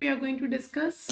we are going to discuss.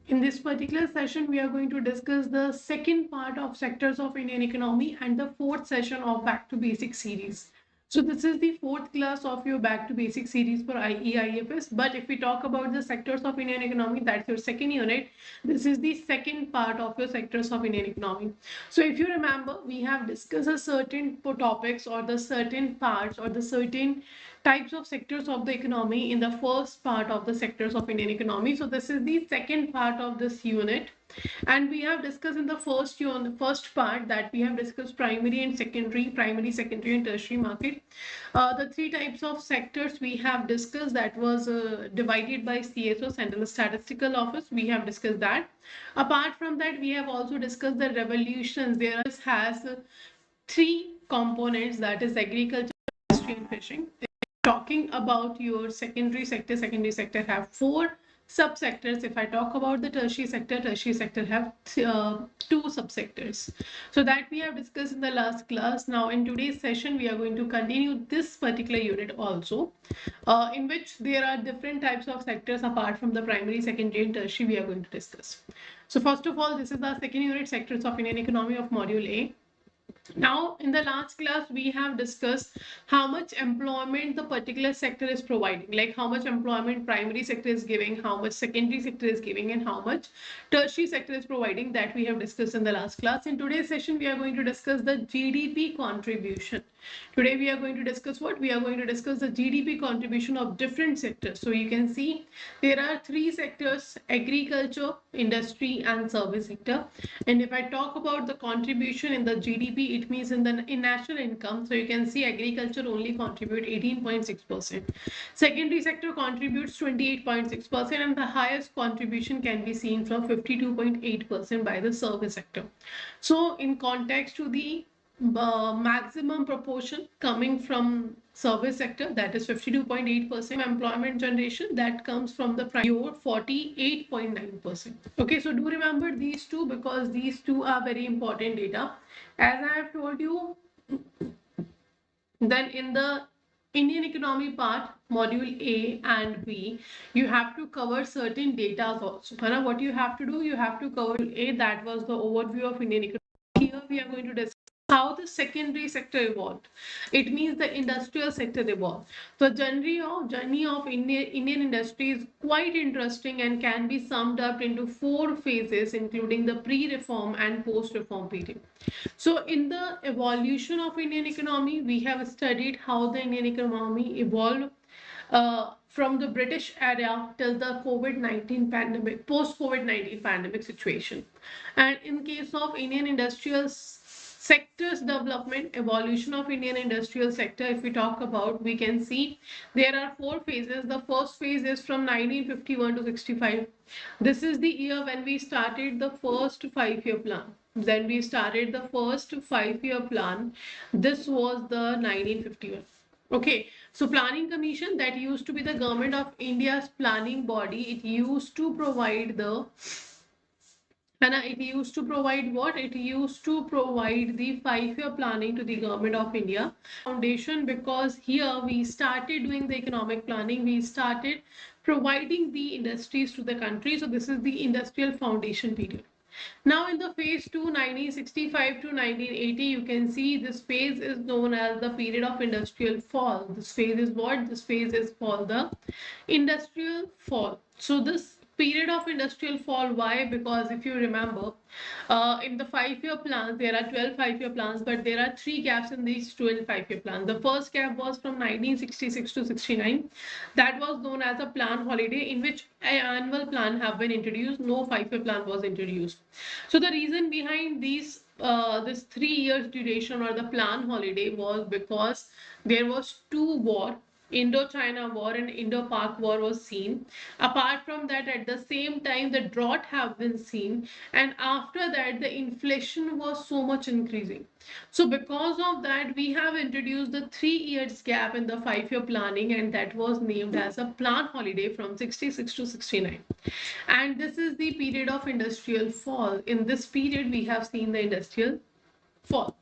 In this particular session, we are going to discuss the second part of sectors of Indian economy and the fourth session of Back to Basic series. So this is the fourth class of your Back to Basic series for IFS. But if we talk about the sectors of Indian economy, that's your second unit. This is the second part of your sectors of Indian economy. So if you remember, we have discussed a certain topics or the certain parts or the certain types of sectors of the economy in the first part of the sectors of Indian economy. So this is the second part of this unit, and we have discussed in the first part that we have discussed primary, secondary and tertiary market. The three types of sectors we have discussed, that was divided by CSO, Central Statistical Office. We have discussed that. Apart from that, we have also discussed the revolutions. There has three components, that is agriculture, industry and fishing. Talking about your secondary sector have four subsectors. If I talk about the tertiary sector have two subsectors. So that we have discussed in the last class. Now in today's session, we are going to continue this particular unit also, in which there are different types of sectors apart from the primary, secondary and tertiary we are going to discuss. So first of all, this is the second unit, sectors of Indian economy of module A. Now, in the last class, we have discussed how much employment the particular sector is providing, like how much employment primary sector is giving, how much secondary sector is giving, and how much tertiary sector is providing. That we have discussed in the last class. In today's session, we are going to discuss the GDP contribution. Today, we are going to discuss what? We are going to discuss the GDP contribution of different sectors. So you can see there are three sectors: agriculture, industry, and service sector. And if I talk about the contribution in the GDP, it means in national income. So you can see agriculture only contribute 18.6%. Secondary sector contributes 28.6%, and the highest contribution can be seen from 52.8% by the service sector. So in context to the maximum proportion coming from service sector, that is 52.8% employment generation, that comes from the pure 48.9%. Okay, so do remember these two, because these two are very important data. As I have told you, then in the Indian economy part, module A and B, you have to cover certain data also. Hana, what you have to do, you have to cover A, that was the overview of Indian economy. Here we are going to discuss how the secondary sector evolved. It means the industrial sector evolved. So journey of Indian industry is quite interesting and can be summed up into four phases, including the pre-reform and post-reform period. So in the evolution of Indian economy, we have studied how the Indian economy evolved from the British era till the COVID-19 pandemic, post-COVID-19 pandemic situation. And in case of Indian industrial sectors development, evolution of Indian industrial sector, if we talk about, we can see there are four phases. The first phase is from 1951 to 65. This is the year when we started the first 5-year plan. Then we started the first 5-year plan. This was the 1951. Okay, so planning commission, that used to be the government of India's planning body. It used to provide the it used to provide what? It used to provide the 5-year planning to the government of India. Foundation, because here we started doing the economic planning, we started providing the industries to the country. So this is the industrial foundation period. Now in the phase 2, 1965 to 1980, you can see this phase is known as the period of industrial fall. This phase is what? This phase is called the industrial fall. So this period of industrial fall, why? Because if you remember, in the 5-year plans, there are 12 5-year plans, but there are 3 gaps in these 12 5-year plans. The first gap was from 1966 to 69. That was known as a plan holiday, in which an annual plan have been introduced. No 5-year plan was introduced. So the reason behind these this 3 years duration or the plan holiday was because there was 2 wars. Indo-China War and Indo-Pak War was seen. Apart from that, at the same time, the drought have been seen, and after that, the inflation was so much increasing. So because of that, we have introduced the 3 years gap in the 5-year planning, and that was named as a plan holiday from 66 to 69. And this is the period of industrial fall. In this period, we have seen the industrial fall.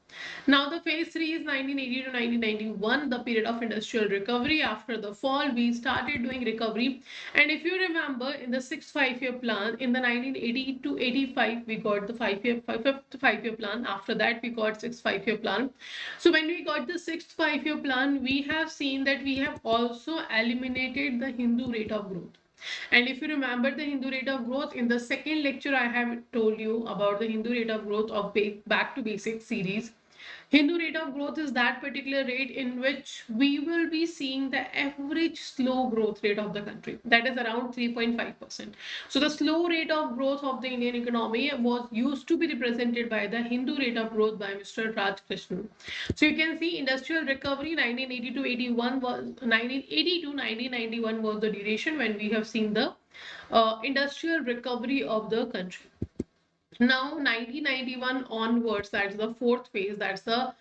Now, the phase 3 is 1980 to 1991, the period of industrial recovery. After the fall, we started doing recovery. And if you remember, in the sixth five-year plan, in the 1980 to 85, we got the fifth five-year plan. After that, we got sixth five-year plan. So when we got the sixth five-year plan, we have seen that we have also eliminated the Hindu rate of growth. And if you remember the Hindu rate of growth, in the second lecture, I have told you about the Hindu rate of growth of Back to Basics series. Hindu rate of growth is that particular rate in which we will be seeing the average slow growth rate of the country. That is around 3.5%. So the slow rate of growth of the Indian economy was used to be represented by the Hindu rate of growth by Mr. Raj Krishnan. So you can see industrial recovery 1980 to 81 was 1980 to 1991 was the duration when we have seen the industrial recovery of the country. Now 1991 onwards, that's the fourth phase, that's the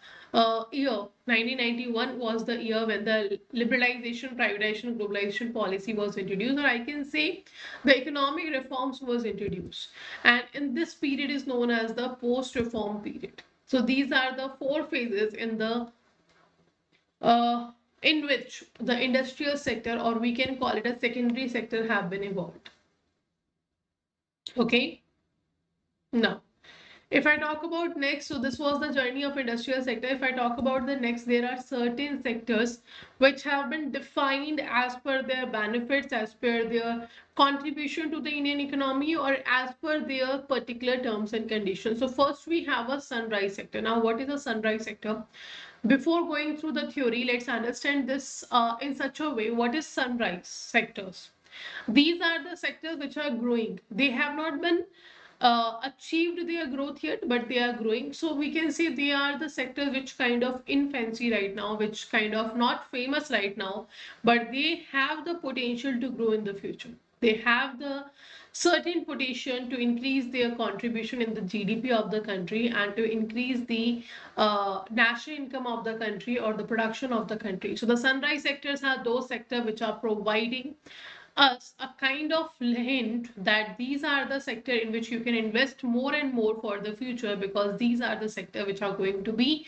year 1991 was the year when the liberalization, privatization, globalization policy was introduced, or I can say the economic reforms was introduced, and in this period is known as the post-reform period. So these are the four phases uh, in which the industrial sector, or we can call it a secondary sector, have been evolved. Okay, now if I talk about next, so this was the journey of industrial sector. If I talk about the next, there are certain sectors which have been defined as per their benefits, as per their contribution to the Indian economy, or as per their particular terms and conditions. So first we have a sunrise sector. Now what is a sunrise sector? Before going through the theory, let's understand this in such a way. What is sunrise sectors? These are the sectors which are growing. They have not been achieved their growth yet, but they are growing. So we can say they are the sectors which kind of infancy right now, which kind of not famous right now, but they have the potential to grow in the future. They have the certain potential to increase their contribution in the GDP of the country and to increase the national income of the country or the production of the country. So the sunrise sectors are those sectors which are providing us a kind of hint that these are the sector in which you can invest more and more for the future, because these are the sector which are going to be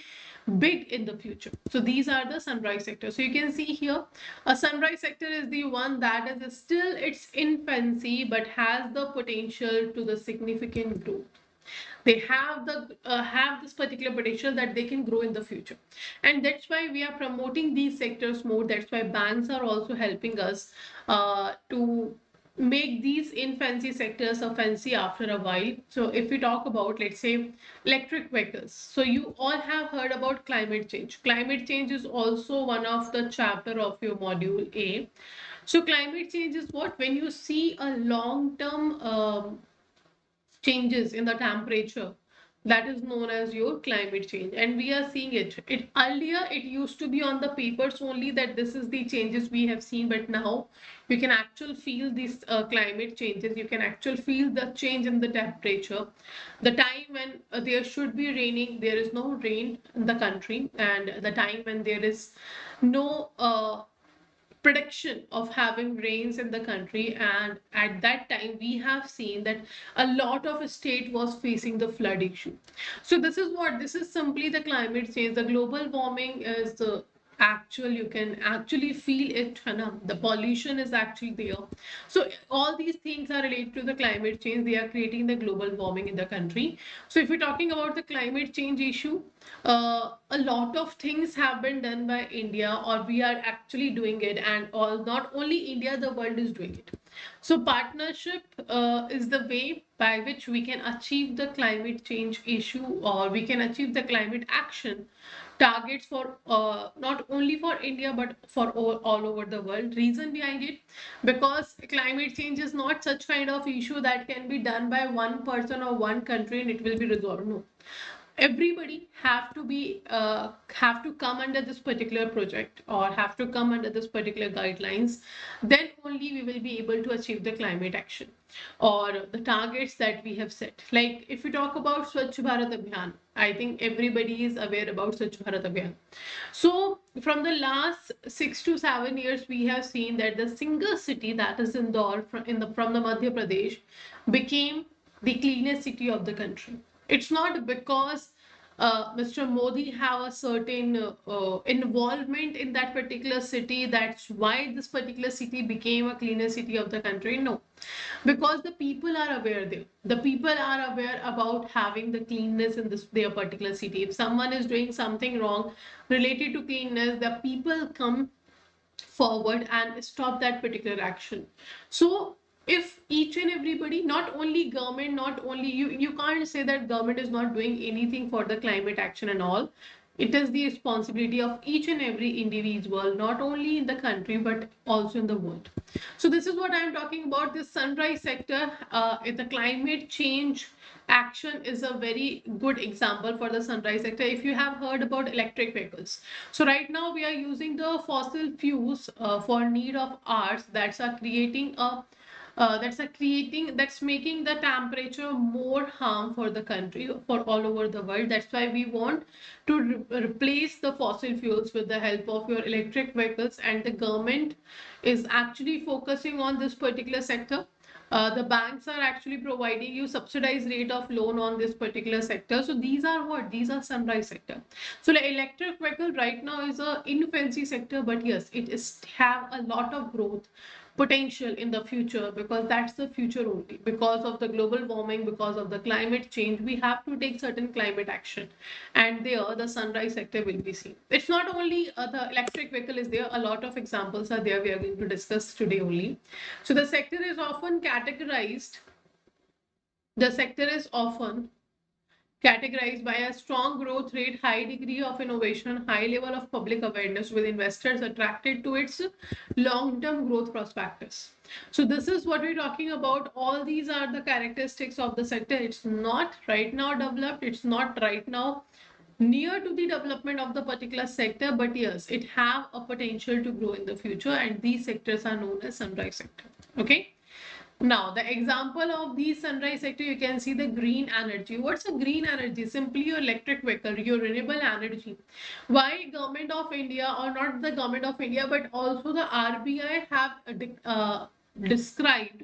big in the future. So these are the sunrise sector. So you can see here a sunrise sector is the one that is still its infancy but has the potential to the significant growth. They have this particular potential that they can grow in the future, and that's why we are promoting these sectors more. That's why banks are also helping us to make these infancy sectors a fancy after a while. So if we talk about, let's say, electric vehicles, so you all have heard about climate change. Climate change is also one of the chapter of your module A. So climate change is what, when you see a long term changes in the temperature, that is known as your climate change, and we are seeing it earlier it used to be on the papers only that this is the changes we have seen, but now you can actually feel these climate changes. You can actually feel the change in the temperature. The time when there should be raining, there is no rain in the country, and the time when there is no prediction of having rains in the country, and at that time we have seen that a lot of state was facing the flood issue. So this is simply the climate change. The global warming is the actual, you can actually feel it, the pollution is actually there. So all these things are related to the climate change. They are creating the global warming in the country. So if we're talking about the climate change issue, a lot of things have been done by India, or we are actually doing it, and all, not only India, the world is doing it. So partnership is the way by which we can achieve the climate change issue, or we can achieve the climate action targets for not only for India but for all over the world. Reason behind it, because climate change is not such kind of issue that can be done by one person or one country and it will be resolved. No, everybody have to come under this particular project, or have to come under this particular guidelines. Then only we will be able to achieve the climate action or the targets that we have set. Like if you talk about Swachh Bharat Abhiyan, I think everybody is aware about Swachh Bharat Abhiyan. So from the last 6 to 7 years, we have seen that the single city, that is Indore, from the Madhya Pradesh, became the cleanest city of the country. It's not because Mr. Modi have a certain involvement in that particular city. That's why this particular city became a cleaner city of the country. No, because the people are aware there. The people are aware about having the cleanness in this their particular city. If someone is doing something wrong related to cleanness, the people come forward and stop that particular action. So if each and everybody, not only government, not only you can't say that government is not doing anything for the climate action and all. It is the responsibility of each and every individual, not only in the country but also in the world. So this is what I'm talking about, this sunrise sector. The climate change action is a very good example for the sunrise sector. If you have heard about electric vehicles, so right now we are using the fossil fuels for need of ours, that's making the temperature more harm for the country, for all over the world. That's why we want to replace the fossil fuels with the help of your electric vehicles, and the government is actually focusing on this particular sector. The banks are actually providing you subsidized rate of loan on this particular sector. So these are what? These are sunrise sector. So the electric vehicle right now is a infancy sector, but yes, it is have a lot of growth potential in the future, because that's the future only. Because of the global warming, because of the climate change, we have to take certain climate action, and there the sunrise sector will be seen. It's not only the electric vehicle is there, a lot of examples are there we are going to discuss today only. So the sector is often categorized by a strong growth rate, high degree of innovation, high level of public awareness, with investors attracted to its long-term growth prospectus. So this is what we're talking about. All these are the characteristics of the sector. It's not right now developed. It's not right now near to the development of the particular sector, but yes, it have a potential to grow in the future, and these sectors are known as sunrise sector. Okay. Now, the example of the sunrise sector, you can see the green energy. What's a green energy? Simply your electric vehicle, your renewable energy. Why government of India, or not the government of India, but also the RBI have described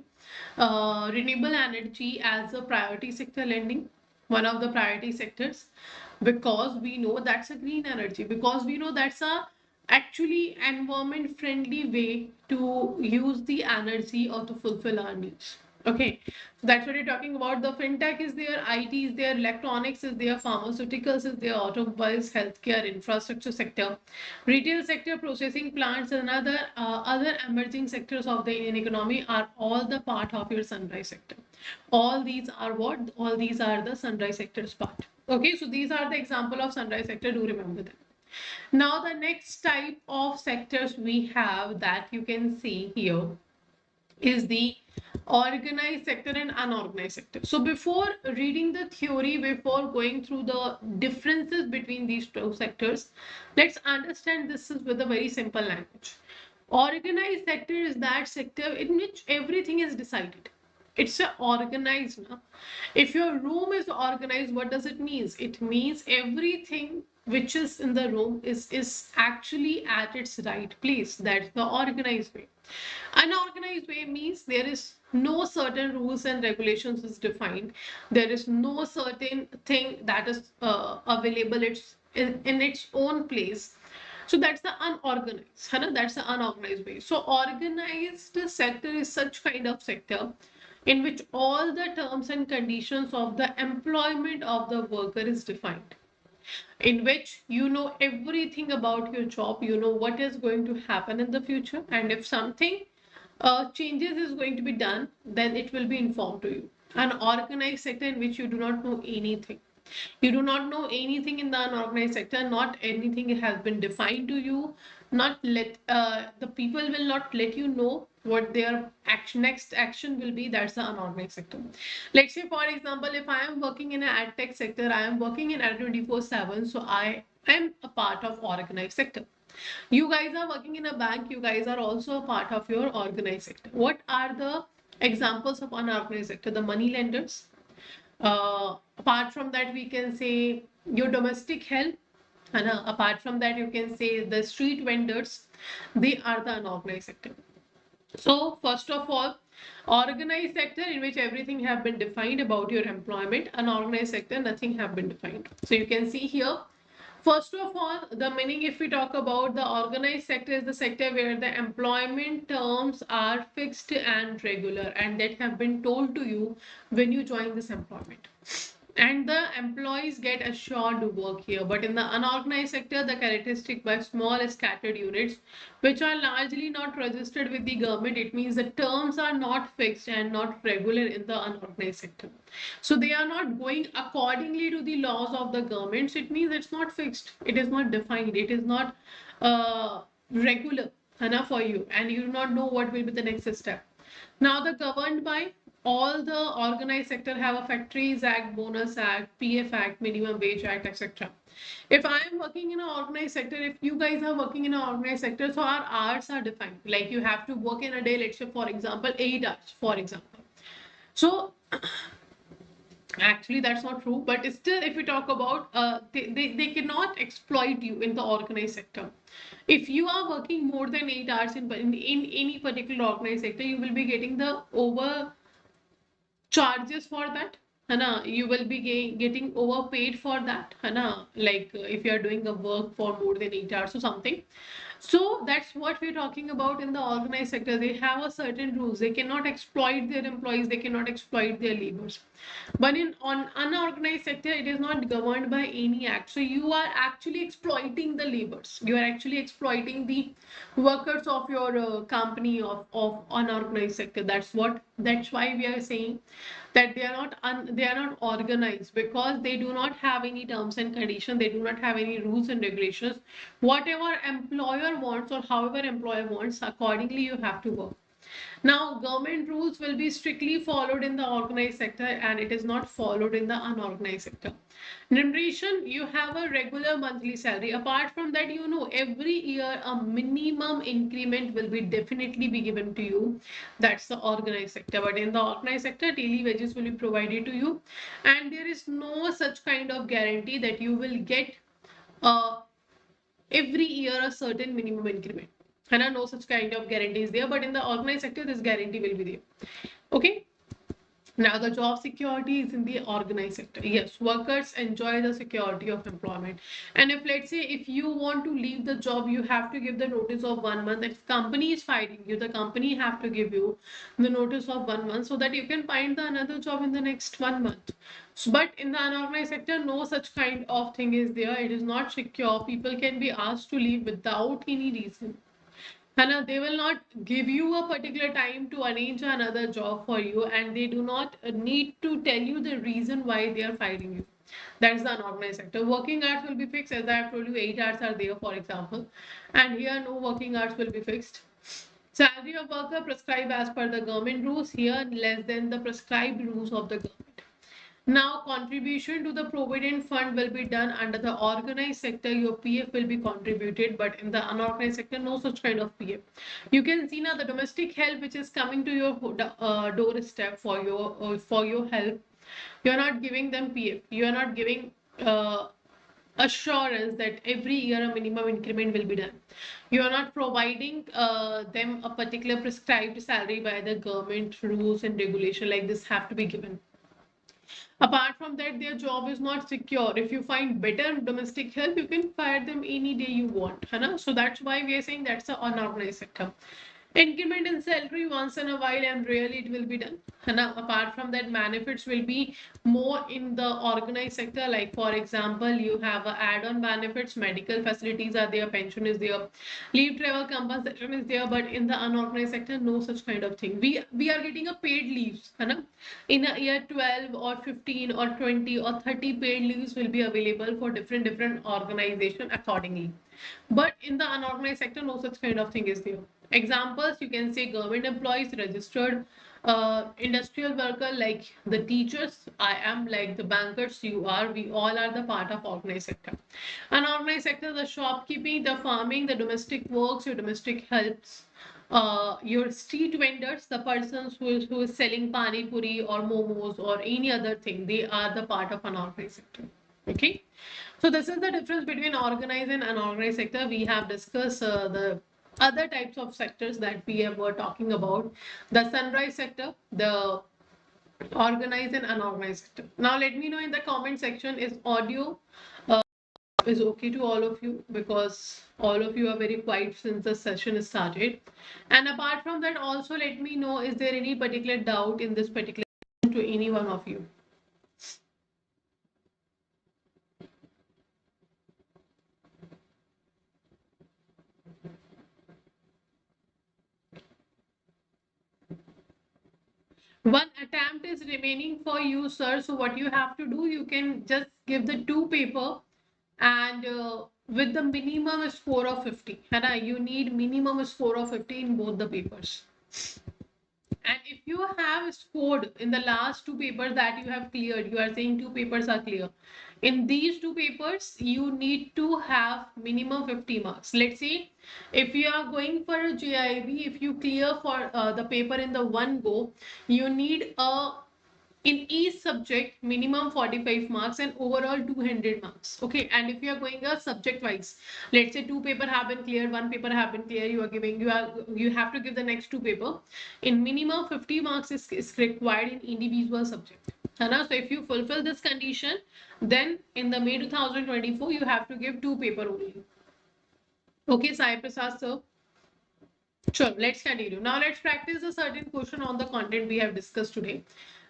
renewable energy as a priority sector lending, one of the priority sectors, because we know that's a green energy, because we know that's a actually environment friendly way to use the energy or to fulfill our needs. Okay, so that's what you're talking about. The fintech is there, IT is there, electronics is there, pharmaceuticals is there, automobiles, healthcare, infrastructure sector, retail sector, processing plants, and other emerging sectors of the Indian economy are all the part of your sunrise sector. All these are what? All these are the sunrise sectors part. Okay, so these are the example of sunrise sector. Do remember them. Now, the next type of sectors we have that you can see here is the organized sector and unorganized sector. So before reading the theory, before going through the differences between these two sectors, let's understand this is with a very simple language. Organized sector is that sector in which everything is decided. It's a organized. Na? If your room is organized, what does it mean? It means everything which is in the room is actually at its right place. That's the organized way. Unorganized way means there is no certain rules and regulations is defined. There is no certain thing that is available. It's in its own place. So that's the unorganized. That's the unorganized way. So organized sector is such kind of sector in which all the terms and conditions of the employment of the worker is defined, in which you know everything about your job, you know what is going to happen in the future, and if something changes is going to be done, then it will be informed to you. An organized sector in which you do not know anything. You do not know anything in the unorganized sector. Not anything has been defined to you. Not let the people will not let you know what their next action will be. That's the unorganized sector. Let's say, for example, if I am working in an ad tech sector, I am working in ad 24/7, so I am a part of organized sector. You guys are working in a bank, you guys are also a part of your organized sector. What are the examples of unorganized sector? The money lenders. Apart from that, we can say your domestic help. And apart from that, you can say the street vendors. They are the unorganized sector. So first of all, organized sector in which everything have been defined about your employment. Unorganized sector, nothing have been defined. So you can see here, first of all, the meaning, if we talk about the organized sector, is the sector where the employment terms are fixed and regular and that have been told to you when you join this employment. And the employees get assured to work here. But in the unorganized sector, the characteristic by small scattered units, which are largely not registered with the government, it means the terms are not fixed and not regular in the unorganized sector. So they are not going accordingly to the laws of the government. So it means it's not fixed, it is not defined, it is not regular enough for you, and you do not know what will be the next step. Now the governed by all the organized sector have a Factories Act, Bonus Act, PF Act, Minimum Wage Act, etc. If I am working in an organized sector, if you guys are working in an organized sector, so our hours are defined. Like you have to work in a day, let's say for example, 8 hours, for example. So actually that's not true, but still if we talk about they cannot exploit you in the organized sector. If you are working more than 8 hours in any particular organized sector, you will be getting the over charges for that, है ना? You will be getting overpaid for that, है ना? Like if you are doing a work for more than 8 hours or something. So that's what we're talking about in the organized sector. They have a certain rules. They cannot exploit their employees. They cannot exploit their laborers. But in on unorganized sector, it is not governed by any act. So you are actually exploiting the laborers. You are actually exploiting the workers of your company of unorganized sector. That's why we are saying that they are not organized, because they do not have any terms and conditions, they do not have any rules and regulations. Whatever employer wants or however employer wants, accordingly you have to work. Now, government rules will be strictly followed in the organized sector and it is not followed in the unorganized sector. Remuneration, you have a regular monthly salary. Apart from that, you know, every year a minimum increment will be definitely be given to you. That's the organized sector. But in the organized sector, daily wages will be provided to you, and there is no such kind of guarantee that you will get uh, every year a certain minimum increment. And no such kind of guarantee is there, but in the organized sector, this guarantee will be there. Okay. Now, the job security is in the organized sector. Yes, workers enjoy the security of employment. And if, let's say, if you want to leave the job, you have to give the notice of 1 month. If company is fighting you, the company have to give you the notice of 1 month so that you can find the another job in the next 1 month. So, but in the unorganized sector, no such kind of thing is there. It is not secure. People can be asked to leave without any reason. Hannah, they will not give you a particular time to arrange another job for you, and they do not need to tell you the reason why they are firing you. That's the unorganized sector. Working hours will be fixed, as I have told you, 8 hours are there, for example, and here no working hours will be fixed. Salary of worker prescribed as per the government rules, here less than the prescribed rules of the government. Now, contribution to the provident fund will be done under the organized sector. Your PF will be contributed, but in the unorganized sector, no such kind of PF. You can see now the domestic help which is coming to your doorstep for your help. You are not giving them PF. You are not giving assurance that every year a minimum increment will be done. You are not providing them a particular prescribed salary by the government rules and regulation like this have to be given. Apart from that, their job is not secure. If you find better domestic help, you can fire them any day you want. है ना? So that's why we are saying that's an unorganized sector. Increment in salary once in a while and rarely it will be done. है ना? Apart from that, benefits will be more in the organized sector. Like for example, you have add-on benefits, medical facilities are there, pension is there, leave travel compensation is there. But in the unorganized sector, no such kind of thing. We are getting a paid leaves. है ना? In a year, 12 or 15 or 20 or 30 paid leaves will be available for different organization accordingly. But in the unorganized sector, no such kind of thing is there. Examples, you can say government employees, registered industrial worker like the teachers, I am, like the bankers, you are, we all are the part of organized sector. Unorganized sector, the shopkeeping, the farming, the domestic works, your domestic helps, your street vendors, the persons who is selling pani puri or momos or any other thing, they are the part of unorganized sector. Okay. So this is the difference between organized and unorganized sector. We have discussed the other types of sectors that we were talking about: the sunrise sector, the organized and unorganized sector. Now let me know in the comment section, is audio is okay to all of you, because all of you are very quiet since the session started. And apart from that, also let me know, is there any particular doubt in this particular to any one of you? One attempt is remaining for you, sir. So what you have to do, you can just give the two paper, and with the minimum score of 50. And you need minimum score of 50 in both the papers. And if you have scored in the last two papers that you have cleared, you are saying two papers are clear. In these two papers, you need to have minimum 50 marks. Let's say if you are going for a JIIB, if you clear for the paper in the one go, you need a in each subject minimum 45 marks and overall 200 marks. Okay, and if you are going a subject wise, let's say two paper have been cleared, one paper have been clear, you have to give the next two paper. In minimum 50 marks is required in individual subject. So if you fulfill this condition, then in the May 2024 you have to give two paper only. Okay, Sai Prasad sir. Sure, let's continue. Now let's practice a certain question on the content we have discussed today.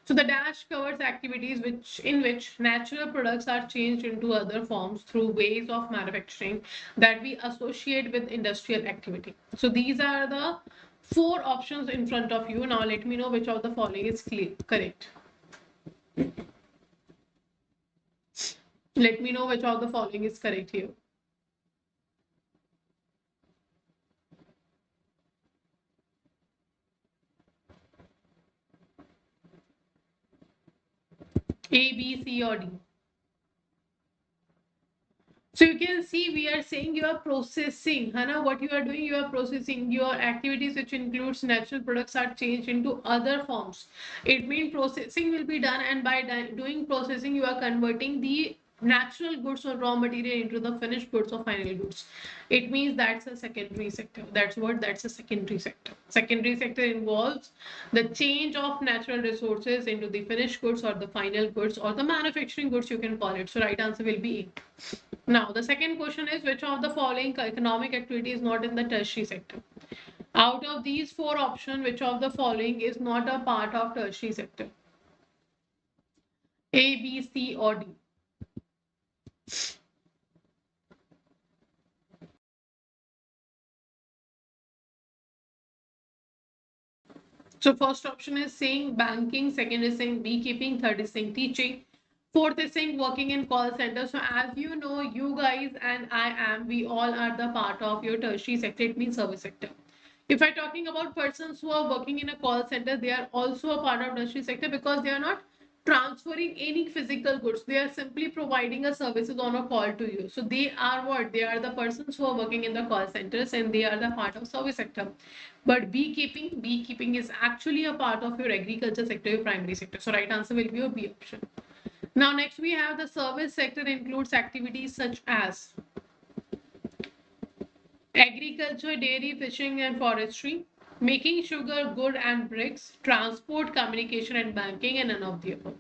So the dash covers activities in which natural products are changed into other forms through ways of manufacturing that we associate with industrial activity. So these are the four options in front of you. Now let me know which of the following is correct. Let me know which of the following is correct here. A, B, C, or D. So you can see we are saying you are processing, Hana, what you are doing, you are processing your activities which includes natural products are changed into other forms. It means processing will be done, and by doing processing, you are converting the natural goods or raw material into the finished goods or final goods. It means that's a secondary sector. That's a secondary sector. Secondary sector involves the change of natural resources into the finished goods or the final goods or the manufacturing goods, you can call it. So right answer will be A. Now, the second question is, which of the following economic activity is not in the tertiary sector? Out of these four options, which of the following is not a part of tertiary sector? A, B, C, or D? So first option is saying banking, second is saying beekeeping, third is saying teaching, fourth is saying working in call center. So as you know, you guys and we all are the part of your tertiary sector. It means service sector. If I'm talking about persons who are working in a call center, they are also a part of tertiary sector, because they are not transferring any physical goods. They are simply providing a services on a call to you. So they are what? They are the persons who are working in the call centers, and they are the part of service sector. But beekeeping is actually a part of your agriculture sector, your primary sector. So right answer will be your B option. Now next we have the service sector includes activities such as agriculture, dairy, fishing and forestry, making sugar, wood and bricks, transport, communication and banking, and none of the above.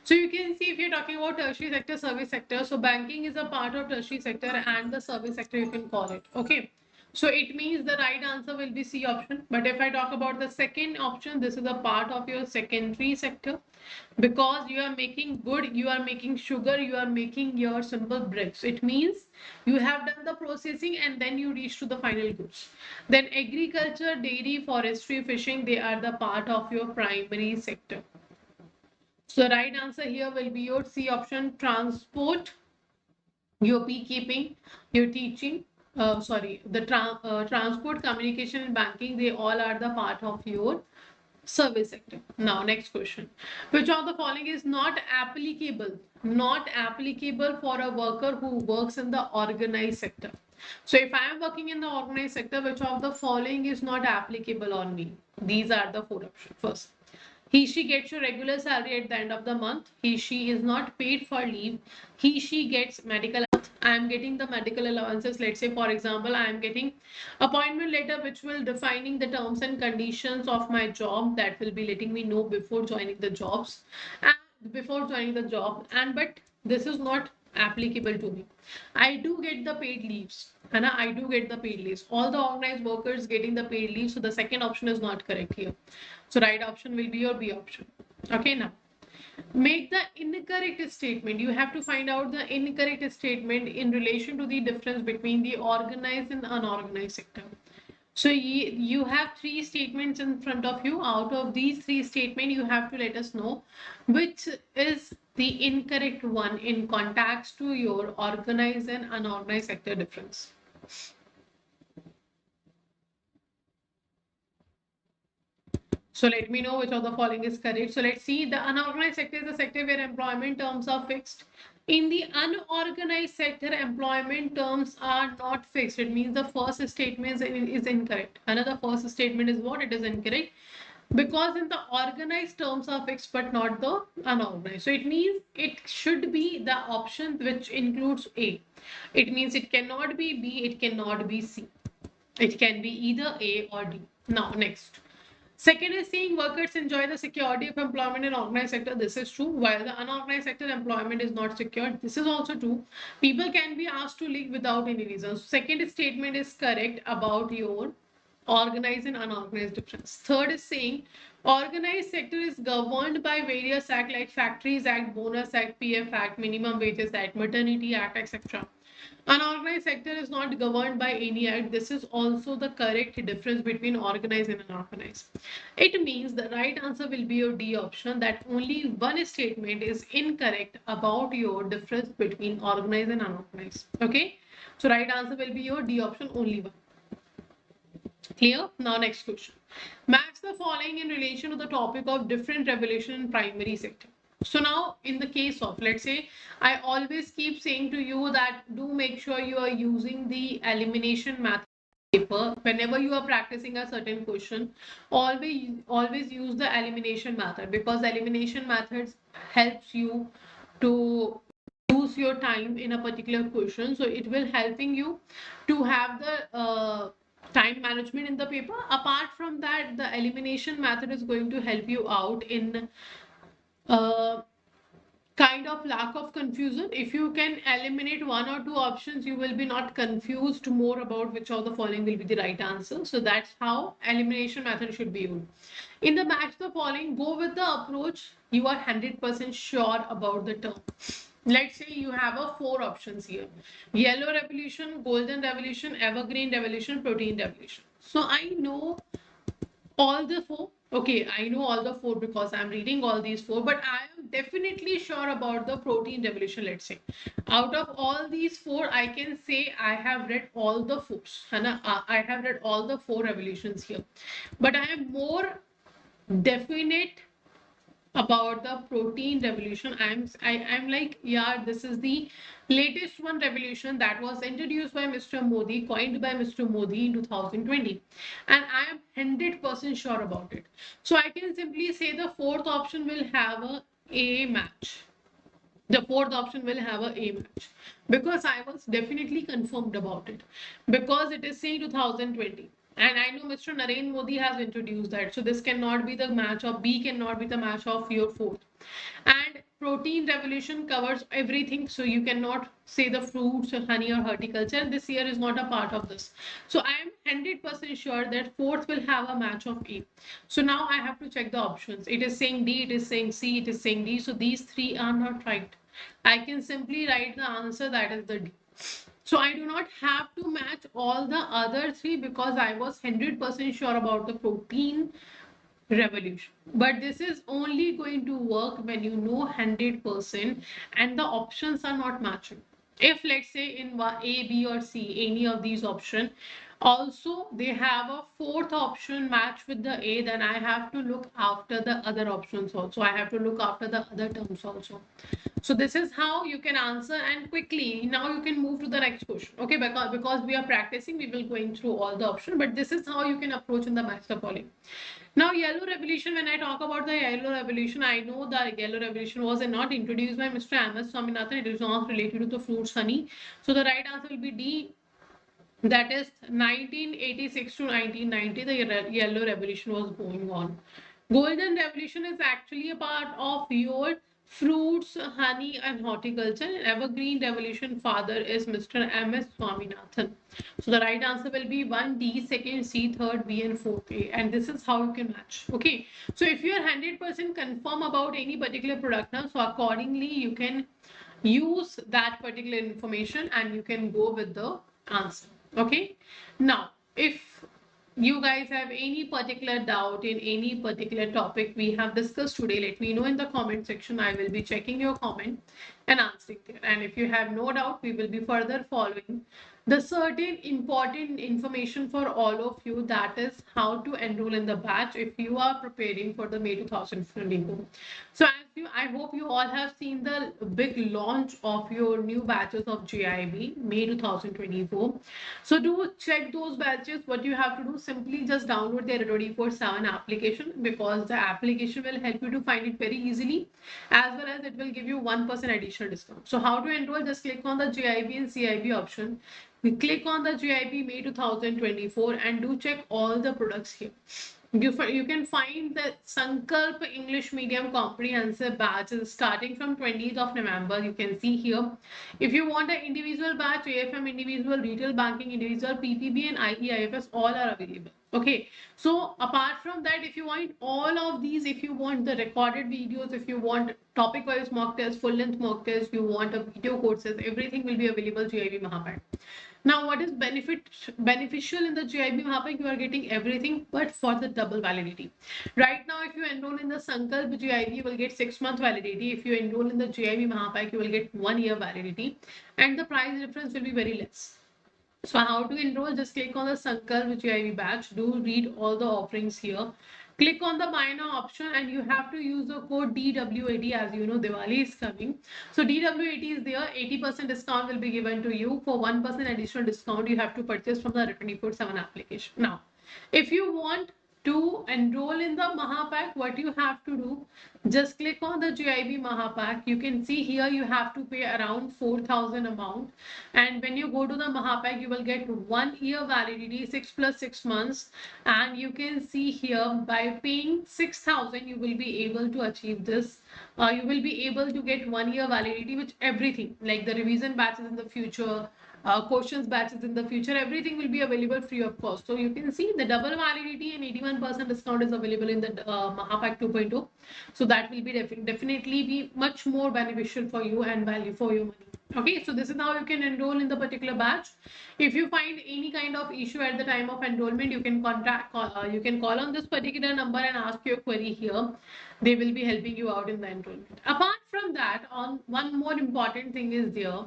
So you can see, if you're talking about tertiary sector, service sector, so banking is a part of tertiary sector, and the service sector you can call it. Okay. So it means the right answer will be C option. But if I talk about the second option, this is a part of your secondary sector, because you are making wood, you are making sugar, you are making your simple bricks. It means you have done the processing and then you reach to the final goods. Then agriculture, dairy, forestry, fishing, they are the part of your primary sector. So right answer here will be your C option: transport, your beekeeping, your teaching, transport, communication and banking, they all are the part of your service sector. Now next question: which of the following is not applicable for a worker who works in the organized sector? So if I am working in the organized sector, which of the following is not applicable on me? These are the four options. First, He, she gets your regular salary at the end of the month. He, she is not paid for leave. He, she gets medical. I am getting the medical allowances. Let's say, for example, I am getting appointment letter which will defining the terms and conditions of my job, that will be letting me know before joining the jobs and before joining the job. And but this is not applicable to me. I do get the paid leaves. And I do get the paid leaves. All the organized workers getting the paid leave. So the second option is not correct here. So right option will be your B option. Okay, now make the incorrect statement. You have to find out the incorrect statement in relation to the difference between the organized and unorganized sector. So you have three statements in front of you. Out of these three statements, you have to let us know which is the incorrect one in context to your organized and unorganized sector difference. So let me know which of the following is correct. So let's see, the unorganized sector is the sector where employment terms are fixed. In the unorganized sector, employment terms are not fixed. It means the first statement is incorrect. Another first statement is what? It is incorrect. Because in the organized terms are fixed but not the unorganized. So it means it should be the option which includes A. It means it cannot be B, it cannot be C. It can be either A or D. Now next. Second is saying workers enjoy the security of employment in organized sector. This is true. While the unorganized sector employment is not secured, this is also true. People can be asked to leave without any reason. Second statement is correct about your organized and unorganized difference. Third is saying organized sector is governed by various acts like Factories Act, Bonus Act, PF Act, Minimum Wages Act, Maternity Act, etc. Unorganized sector is not governed by any act. This is also the correct difference between organized and unorganized. It means the right answer will be your D option, that only one statement is incorrect about your difference between organized and unorganized. Okay, so right answer will be your D option, only one. Clear? Now next question. Match the following in relation to the topic of different revolution in primary sector. So now in the case of, let's say, I always keep saying to you that do make sure you are using the elimination method paper whenever you are practicing a certain question. Always use the elimination method, because elimination methods helps you to use your time in a particular question. So it will helping you to have the time management in the paper. Apart from that, the elimination method is going to help you out in kind of lack of confusion. If you can eliminate one or two options, you will be not confused more about which of the following will be the right answer. So that's how elimination method should be used. In the match the following, go with the approach you are 100% sure about the term. Let's say you have a 4 options here: yellow revolution, golden revolution, evergreen revolution, protein revolution. So I know all the 4. Okay, I know all the 4 because I'm reading all these 4, but I am definitely sure about the protein revolution. Let's say out of all these 4, I can say I have read all the 4s. I have read all the 4 revolutions here, but I am more definite about the protein revolution. I'm like, yeah, this is the latest one revolution that was introduced by Mr. Modi, coined by Mr. Modi in 2020, and I am 100% sure about it. So I can simply say the 4th option will have a match. The 4th option will have a match, because I was definitely confirmed about it, because it is saying 2020. And I know Mr. Narendra Modi has introduced that. So this cannot be the match of B, cannot be the match of your 4th. And protein revolution covers everything. So you cannot say the fruits, or honey, or horticulture. And this year is not a part of this. So I am 100% sure that 4th will have a match of A. So now I have to check the options. It is saying D, it is saying C, it is saying D. So these 3 are not right. I can simply write the answer, that is the D. So I do not have to match all the other 3, because I was 100% sure about the protein revolution. But this is only going to work when you know 100% and the options are not matching. If let's say in A, B or C, any of these options Also, they have a fourth option match with the A, then I have to look after the other options also. I have to look after the other terms also. So this is how you can answer, and quickly now you can move to the next question. Okay, because we are practicing, we will going through all the options, but this is how you can approach in the match the following. Now, yellow revolution, when I talk about the yellow revolution, I know the yellow revolution was not introduced by Mr. M.S. Swaminathan. It is not related to the fruits honey. So the right answer will be D. That is 1986 to 1990, the yellow revolution was going on. Golden revolution is actually a part of your fruits, honey, and horticulture. And evergreen revolution father is Mr. M.S. Swaminathan. So the right answer will be 1D, second C, third B, and fourth A. And this is how you can match. Okay. So if you are 100% confirm about any particular product now, so accordingly you can use that particular information and you can go with the answer. Okay. Now, if you guys have any particular doubt in any particular topic we have discussed today, let me know in the comment section. I will be checking your comment and answering there. And if you have no doubt, we will be further following the certain important information for all of you, that is how to enroll in the batch if you are preparing for the May 2024. So I hope you all have seen the big launch of your new batches of JIB May 2024. So to check those batches, what you have to do, simply just download the 24/7 application, because the application will help you to find it very easily, as well as it will give you 1% additional discount. So how to enroll? Just click on the JIB and CIB option. We click on the JIB May 2024 and do check all the products here. You can find the Sankalp English Medium Comprehensive batch is starting from 20th of November. You can see here. If you want an individual batch, AFM individual, retail banking individual, PPB and IEIFS all are available. Okay. So apart from that, if you want all of these, if you want the recorded videos, if you want topic wise mock test, full length mock test, you want a video courses, everything will be available JIB Mahapack. Now, what is beneficial in the JIB Mahapack? You are getting everything, but for the double validity. Right now, if you enroll in the Sankalp JIB, you will get 6-month validity. If you enroll in the JIB Mahapack, you will get 1-year validity, and the price difference will be very less. So how to enroll? Just click on the Sankalp JIB batch. Do read all the offerings here. Click on the buy now option and you have to use the code DW80. As you know, Diwali is coming. So DW80 is there. 80% discount will be given to you. For 1% additional discount, you have to purchase from the 24/7 application. Now, if you want to enroll in the Mahapack, what you have to do, just click on the JIB Mahapack. You can see here you have to pay around 4,000 amount, and when you go to the Mahapack, you will get 1-year validity, 6 plus 6 months, and you can see here by paying 6,000 you will be able to achieve this. You will be able to get 1-year validity, which everything like the revision batches in the future, questions batches in the future, everything will be available free of cost. So you can see the double validity and 81% discount is available in the Mahapack 2.0. So that will be definitely be much more beneficial for you and value for your money. Okay, so this is how you can enroll in the particular batch. If you find any kind of issue at the time of enrollment, you can you can call on this particular number and ask your query here. They will be helping you out in the enrollment. Apart from that, on one more important thing is there.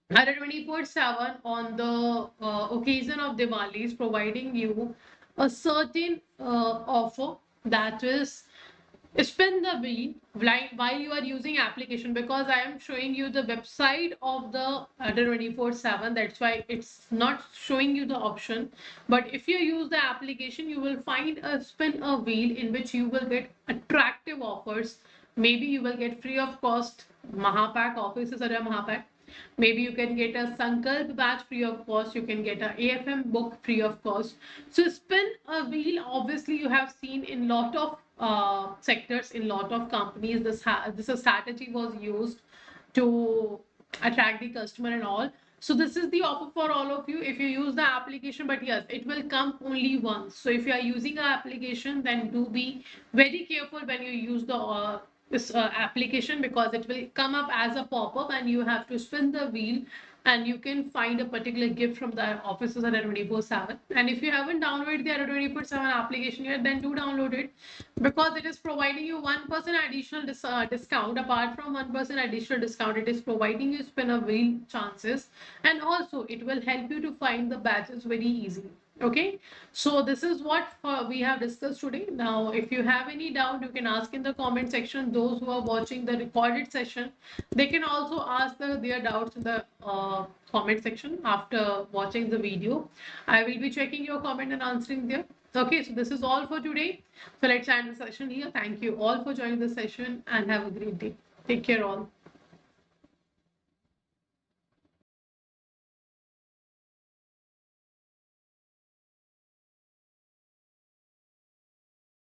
24/7 on the occasion of Diwali is providing you a certain offer, that is spin the wheel while you are using application, because I am showing you the website of the 24/7, that's why it's not showing you the option. But if you use the application, you will find a spin a wheel in which you will get attractive offers. Maybe you will get free of cost Mahapack offices at a Mahapack. Maybe you can get a Sankalp batch free of cost. You can get a AFM book free of cost. So spin a wheel. Obviously, you have seen in lot of sectors, in lot of companies, this strategy was used to attract the customer and all. So this is the offer for all of you if you use the application. But yes, it will come only once. So if you are using an application, then do be very careful when you use the this application, because it will come up as a pop-up and you have to spin the wheel and you can find a particular gift from the offices at 24/7. And if you haven't downloaded the 24/7 application yet, then do download it, because it is providing you 1% additional discount. Apart from 1% additional discount, it is providing you spin a wheel chances, and also it will help you to find the batches very easily. Okay, so this is what we have discussed today. Now, if you have any doubt, you can ask in the comment section. Those who are watching the recorded session, they can also ask their doubts in the comment section after watching the video. I will be checking your comment and answering there. Okay, so this is all for today. So let's end the session here. Thank you all for joining the session and have a great day. Take care all.